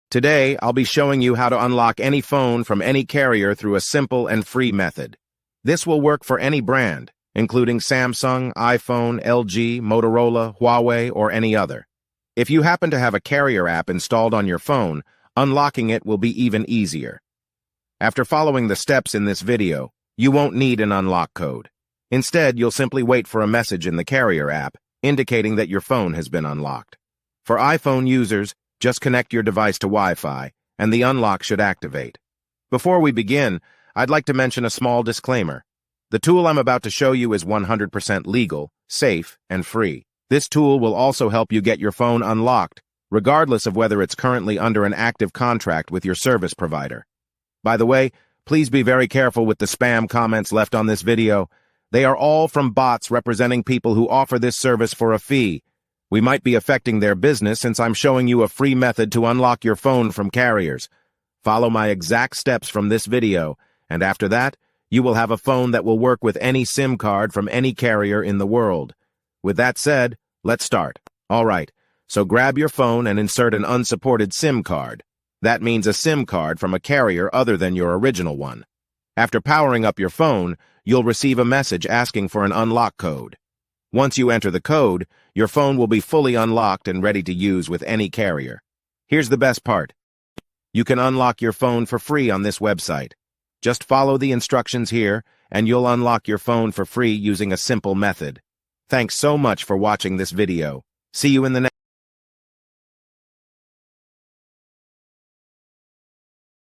Today, I'll be showing you how to unlock any phone from any carrier through a simple and free method. This will work for any brand, including Samsung, iPhone, LG, Motorola, Huawei, or any other. If you happen to have a carrier app installed on your phone, unlocking it will be even easier. After following the steps in this video, you won't need an unlock code. Instead, you'll simply wait for a message in the carrier app indicating that your phone has been unlocked. For iPhone users, just connect your device to Wi-Fi, and the unlock should activate. Before we begin, I'd like to mention a small disclaimer. The tool I'm about to show you is 100% legal, safe, and free. This tool will also help you get your phone unlocked, regardless of whether it's currently under an active contract with your service provider. By the way, please be very careful with the spam comments left on this video. They are all from bots representing people who offer this service for a fee. We might be affecting their business since I'm showing you a free method to unlock your phone from carriers. Follow my exact steps from this video, and after that, you will have a phone that will work with any SIM card from any carrier in the world. With that said, let's start. All right, so grab your phone and insert an unsupported SIM card. That means a SIM card from a carrier other than your original one. After powering up your phone, you'll receive a message asking for an unlock code. Once you enter the code, your phone will be fully unlocked and ready to use with any carrier. Here's the best part. You can unlock your phone for free on this website. Just follow the instructions here, and you'll unlock your phone for free using a simple method. Thanks so much for watching this video. See you in the next